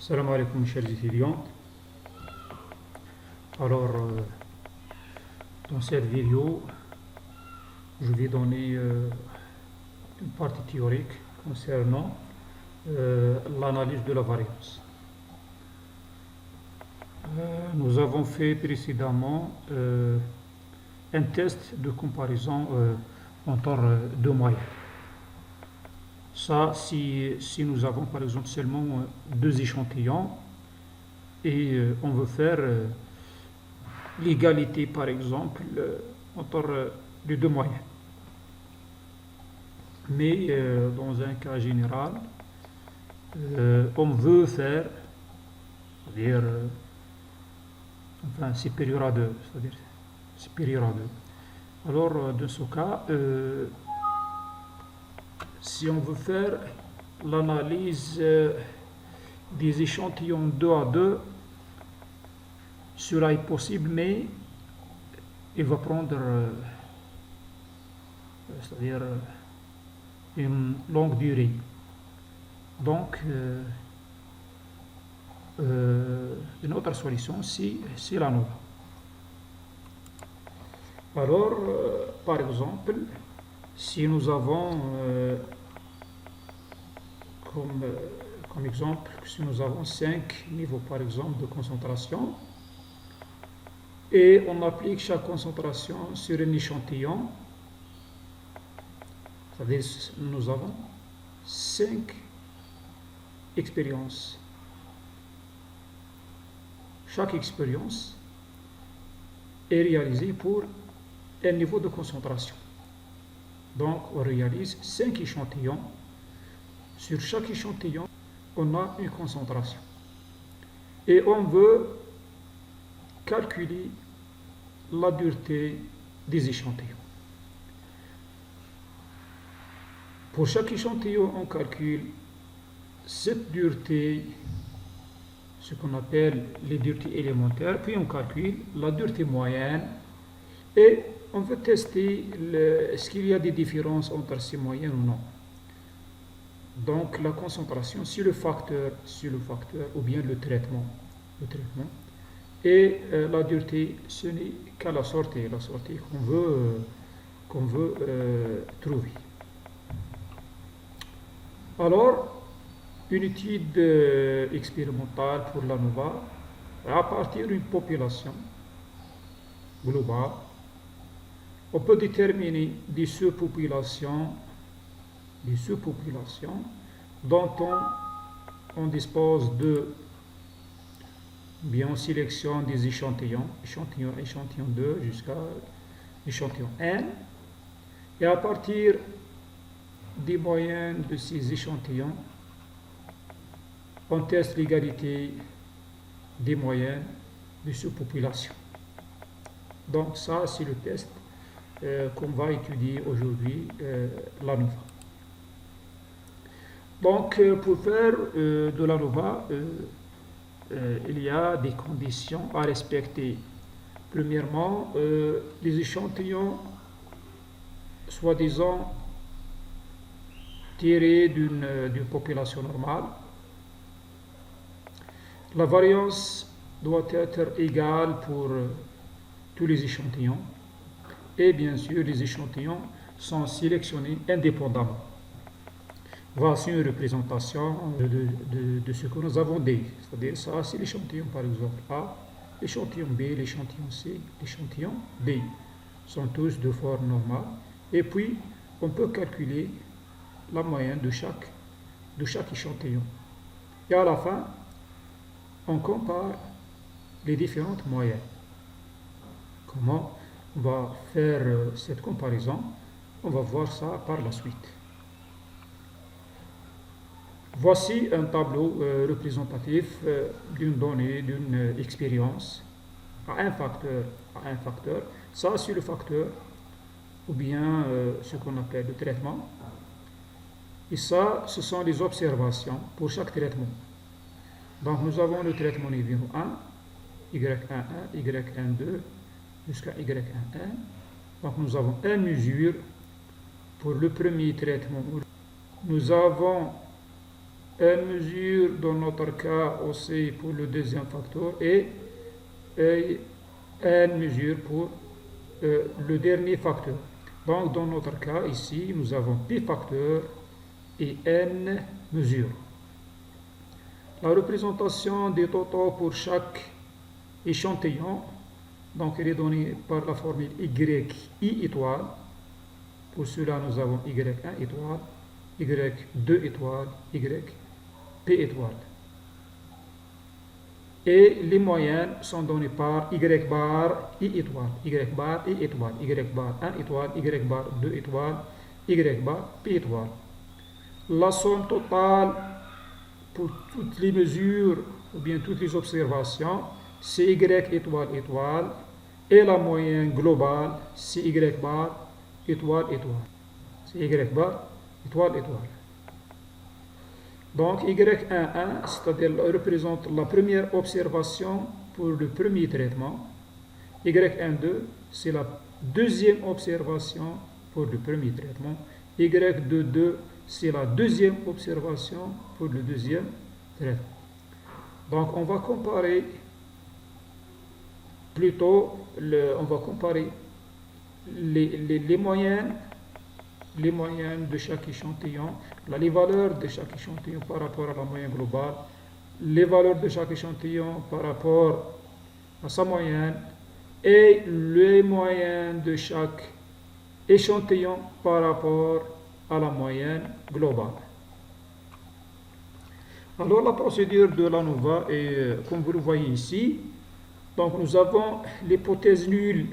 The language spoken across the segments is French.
Salam alaikum chers étudiants. Alors, dans cette vidéo, je vais donner une partie théorique concernant l'analyse de la variance. Nous avons fait précédemment un test de comparaison entre deux moyennes. Ça, si nous avons par exemple seulement deux échantillons et on veut faire l'égalité par exemple entre les deux moyennes. Mais dans un cas général, on veut faire, c'est-à-dire, enfin, supérieur à 2, c'est-à-dire supérieur à 2. Alors, dans ce cas, si on veut faire l'analyse des échantillons 2 à 2, cela est possible, mais il va prendre, c'est-à-dire une longue durée. Donc, une autre solution, c'est la nova. Alors, par exemple, si nous avons comme exemple, si nous avons 5 niveaux par exemple de concentration et on applique chaque concentration sur un échantillon, c'est-à-dire nous avons 5 expériences. Chaque expérience est réalisée pour un niveau de concentration. Donc on réalise 5 échantillons. Sur chaque échantillon, on a une concentration. Et on veut calculer la dureté des échantillons. Pour chaque échantillon, on calcule cette dureté, ce qu'on appelle les duretés élémentaires, puis on calcule la dureté moyenne et on veut tester est-ce qu'il y a des différences entre ces moyennes ou non. Donc la concentration sur le facteur ou bien le traitement. Et la dureté, ce n'est qu'à la sortie qu'on veut trouver. Alors, une étude expérimentale pour la nova, à partir d'une population globale, on peut déterminer des sous-populations dont on dispose de, bien, on sélectionne des échantillons 2 jusqu'à échantillon N, et à partir des moyennes de ces échantillons, on teste l'égalité des moyennes de sous-population. Donc ça, c'est le test qu'on va étudier aujourd'hui, la nova. Donc pour faire de la nova, il y a des conditions à respecter. Premièrement, les échantillons soi-disant tirés d'une population normale, la variance doit être égale pour tous les échantillons et bien sûr les échantillons sont sélectionnés indépendamment. Voici une représentation de ce que nous avons dit, c'est-à-dire ça c'est l'échantillon par exemple A, l'échantillon B, l'échantillon C, l'échantillon D, sont tous de forme normale et puis on peut calculer la moyenne de chaque échantillon. Et à la fin, on compare les différentes moyennes. Comment on va faire cette comparaison? On va voir ça par la suite. Voici un tableau représentatif d'une donnée, d'une expérience à un facteur. Ça, c'est le facteur ou bien ce qu'on appelle le traitement. Et ça, ce sont les observations pour chaque traitement. Donc nous avons le traitement niveau 1, Y11, Y12 jusqu'à Y11. Donc nous avons une mesure pour le premier traitement. Nous avons N mesure dans notre cas aussi pour le deuxième facteur et N mesure pour le dernier facteur. Donc dans notre cas ici, nous avons P facteurs et N mesures. La représentation des totaux pour chaque échantillon, donc elle est donnée par la formule YI étoile. Pour cela, nous avons Y1 étoile, Y2 étoile, YP étoile. Et les moyennes sont données par Y bar I étoile, Y bar I étoile, Y bar 1 étoile, Y bar 2 étoile, Y bar P étoile. La somme totale pour toutes les mesures ou bien toutes les observations, c'est Y étoile étoile et la moyenne globale, c'est Y bar étoile étoile. C'est Y bar étoile étoile. Donc Y11, c'est-à-dire représente la première observation pour le premier traitement. Y12, c'est la deuxième observation pour le premier traitement. Y22, c'est la deuxième observation pour le deuxième traitement. Donc on va comparer plutôt on va comparer les moyennes de chaque échantillon, les valeurs de chaque échantillon par rapport à la moyenne globale, les valeurs de chaque échantillon par rapport à sa moyenne et les moyennes de chaque échantillon par rapport à la moyenne globale. Alors la procédure de l'ANOVA est comme vous le voyez ici. Donc nous avons l'hypothèse nulle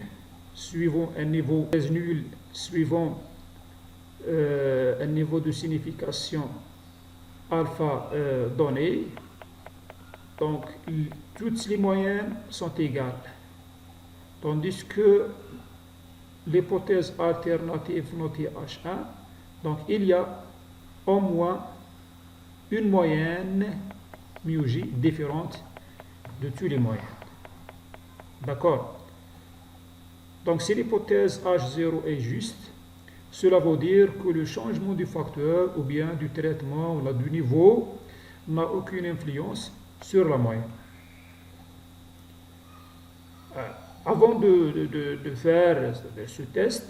suivant un niveau un niveau de signification alpha donné. Donc toutes les moyennes sont égales. Tandis que l'hypothèse alternative notée H1, donc il y a au moins une moyenne μJ différente de tous les moyennes. D'accord? Donc si l'hypothèse H0 est juste, cela veut dire que le changement du facteur ou bien du traitement ou du niveau n'a aucune influence sur la moyenne. Avant de faire ce test,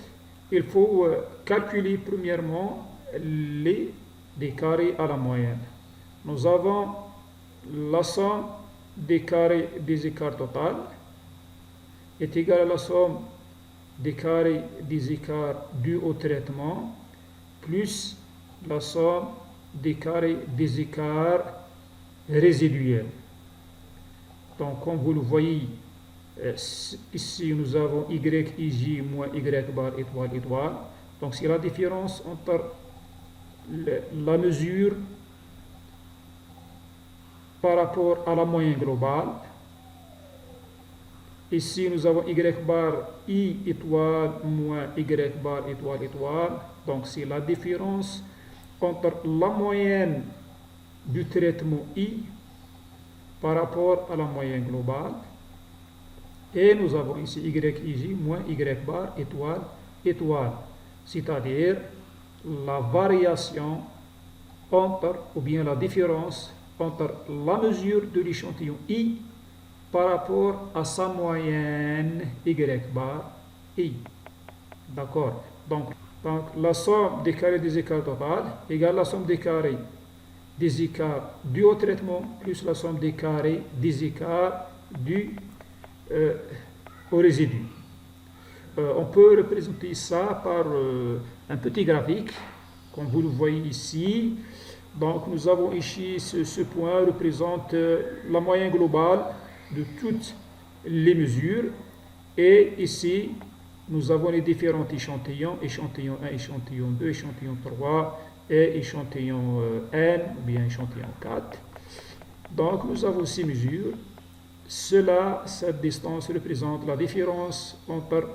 il faut calculer premièrement des carrés à la moyenne. Nous avons la somme des carrés des écarts total est égale à la somme des carrés des écarts dus au traitement plus la somme des carrés des écarts résiduels. Donc comme vous le voyez, ici nous avons YIJ moins Y bar étoile étoile. Donc c'est la différence entre la mesure par rapport à la moyenne globale. Ici, nous avons Y bar I étoile moins Y bar étoile étoile. Donc, c'est la différence entre la moyenne du traitement I par rapport à la moyenne globale. Et nous avons ici YIJ moins Y bar étoile étoile. C'est-à-dire la variation entre, ou bien la différence entre la mesure de l'échantillon I par rapport à sa moyenne Y bar I. D'accord? Donc, la somme des carrés des écarts total égale la somme des carrés des écarts dus au traitement plus la somme des carrés des écarts dus au résidu. On peut représenter ça par un petit graphique, comme vous le voyez ici. Donc nous avons ici ce point représente la moyenne globale de toutes les mesures. Et ici, nous avons les différents échantillons, échantillon 1, échantillon 2, échantillon 3 et échantillon N, ou bien échantillon 4. Donc nous avons ces mesures. Cette distance représente la différence entre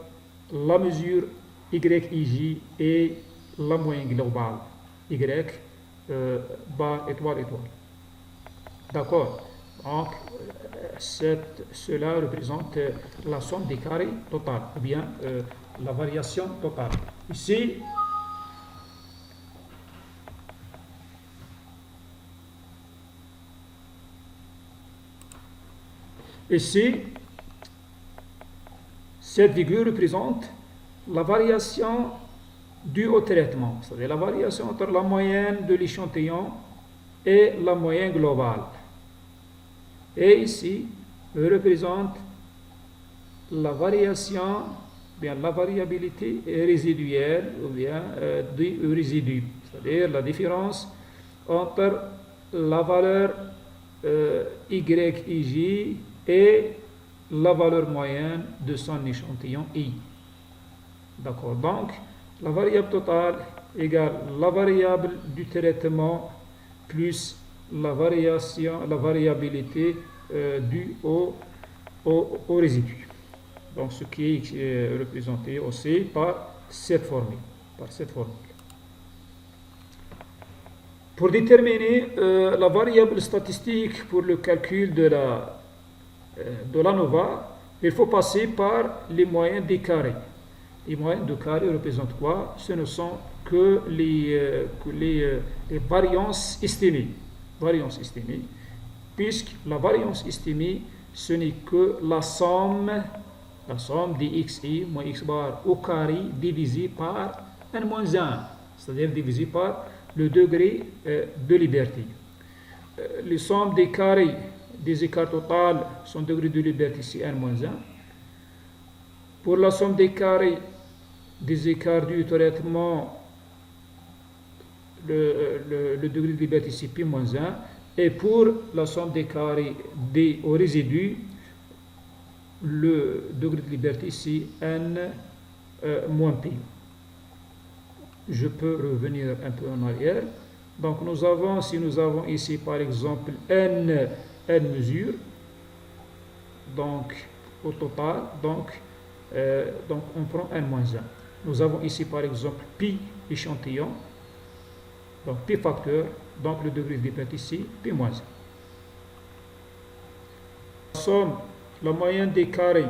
la mesure YIJ et la moyenne globale, Y bar étoile étoile. D'accord? Donc, cela représente la somme des carrés totale, ou bien la variation totale. Ici, Ici, cette virgule représente la variation due au traitement, c'est-à-dire la variation entre la moyenne de l'échantillon et la moyenne globale. Et ici, représente la variation, bien la variabilité résiduelle ou bien du résidu, c'est-à-dire la différence entre la valeur YIJ et la valeur moyenne de son échantillon I. D'accord, donc la variable totale égale la variable du traitement plus la variabilité due au résidu. Donc ce qui est représenté aussi par cette formule. Pour déterminer la variable statistique pour le calcul de l'ANOVA, il faut passer par les moyennes des carrés. Les moyennes de carré représentent quoi? Ce ne sont que les variances estimées. Puisque la variance estimée, ce n'est que la somme des xi moins x bar au carré divisé par n moins 1, c'est-à-dire divisé par le degré de liberté. Les sommes des carrés des écarts totaux, son degré de liberté, c'est n moins 1. Pour la somme des carrés des écarts du traitement, le degré de liberté, c'est pi moins 1. Et pour la somme des carrés au résidu, le degré de liberté, c'est n moins pi. Je peux revenir un peu en arrière. Donc si nous avons ici par exemple n mesures, donc au total, donc on prend n moins 1. Nous avons ici par exemple pi échantillon, donc pi facteur, donc le degré de liberté ici, pi moins 1. La moyenne des carrés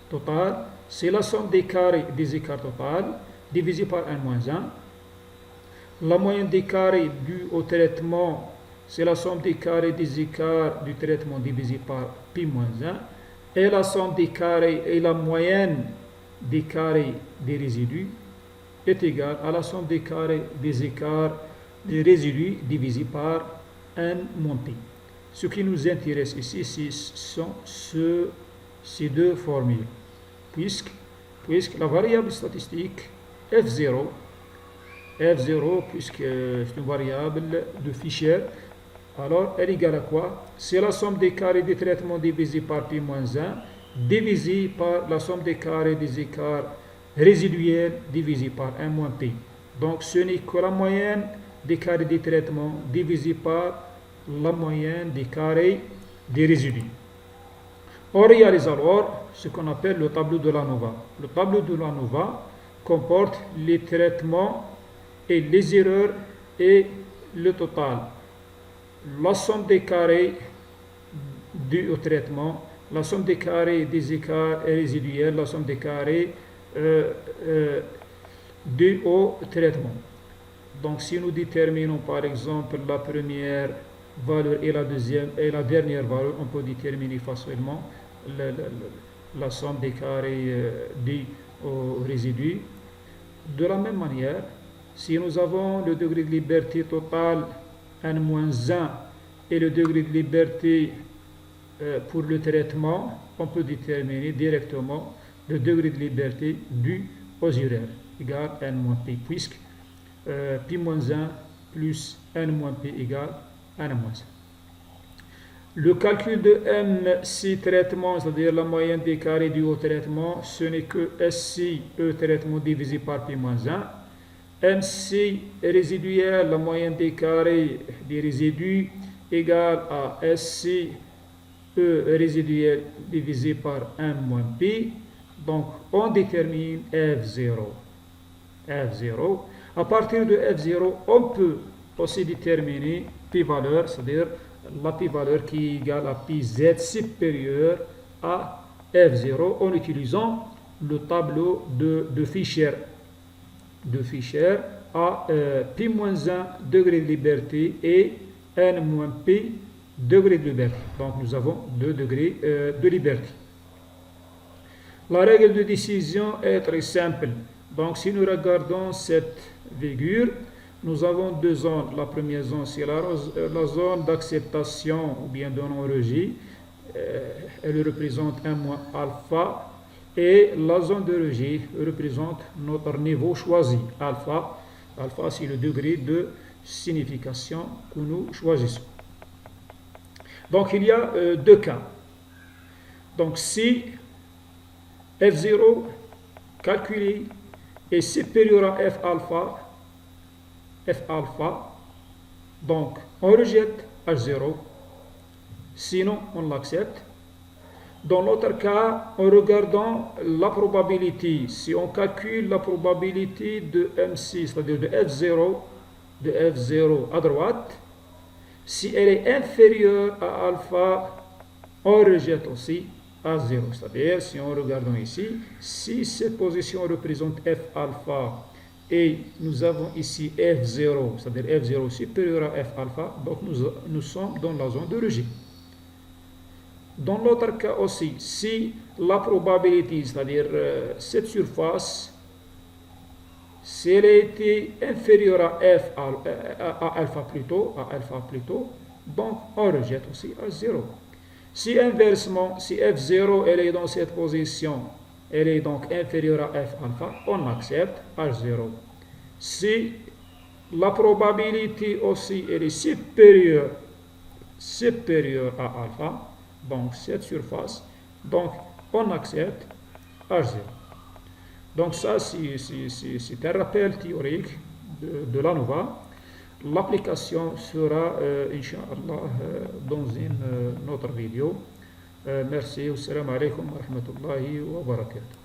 total, c'est la somme des carrés des écarts total divisé par n moins 1. La moyenne des carrés dus au traitement, c'est la somme des carrés des écarts du traitement divisé par pi moins 1. Et la somme des carrés et la moyenne des carrés des résidus est égale à la somme des carrés des écarts des résidus divisé par n moins pi. Ce qui nous intéresse ici, sont ces deux formules, puisque la variable statistique F0, puisque c'est une variable de Fisher, alors elle est égale à quoi? C'est la somme des carrés des traitements divisé par pi moins 1 divisé par la somme des carrés des écarts résiduels divisé par 1 moins pi. Donc ce n'est que la moyenne des carrés des traitements divisé par la moyenne des carrés des résidus. On réalise alors ce qu'on appelle le tableau de l'ANOVA. Le tableau de l'ANOVA comporte les traitements et les erreurs et le total. La somme des carrés dus au traitement, la somme des carrés des écarts résiduels, la somme des carrés dus au traitement. Donc si nous déterminons par exemple la première valeur et la deuxième et la dernière valeur, on peut déterminer facilement la somme des carrés dus au résidu. De la même manière, si nous avons le degré de liberté total n-1 et le degré de liberté pour le traitement, on peut déterminer directement le degré de liberté dû aux erreurs, égale n-pi, puisque pi moins 1 plus n-pi égale n-1. Le calcul de MC traitement, c'est-à-dire la moyenne des carrés du haut traitement, ce n'est que SC E traitement divisé par pi moins 1. MC résiduel, la moyenne des carrés des résidus, égale à SC E résiduel divisé par 1 moins pi. Donc on détermine F0. À partir de F0, on peut aussi déterminer pi-valeur, c'est-à-dire la pi-valeur qui est égale à pi z supérieur à F0 en utilisant le tableau de Fisher. À pi moins 1 degré de liberté et n moins pi degrés de liberté. Donc nous avons 2 degrés de liberté. La règle de décision est très simple. Donc si nous regardons cette figure, nous avons 2 zones. La première zone, c'est la zone d'acceptation ou bien de non-rejet. Elle représente 1 moins alpha. Et la zone de rejet représente notre niveau choisi. Alpha, c'est le degré de signification que nous choisissons. Donc il y a 2 cas. Donc si F0 calculé est supérieur à F alpha, donc on rejette H0, sinon on l'accepte. Dans l'autre cas, en regardant la probabilité, si on calcule la probabilité de M6, c'est-à-dire de F0 à droite, si elle est inférieure à alpha, on rejette aussi à 0. C'est-à-dire, si on regarde ici, si cette position représente F alpha et nous avons ici F0, c'est-à-dire F0 supérieur à F alpha, donc nous sommes dans la zone de rejet. Dans l'autre cas aussi, si la probabilité, c'est-à-dire cette surface, si elle était inférieure à alpha plutôt, donc on rejette aussi à 0. Si inversement, si F0 elle est dans cette position, elle est donc inférieure à F alpha, on accepte H0. Si la probabilité aussi elle est supérieure à alpha, donc cette surface, donc on accepte H0. Donc ça, c'est un rappel théorique de l'ANOVA. L'application sera, Inch'Allah, dans une autre vidéo. Merci. Assalamu alaikum wa rahmatullahi wa barakatuh.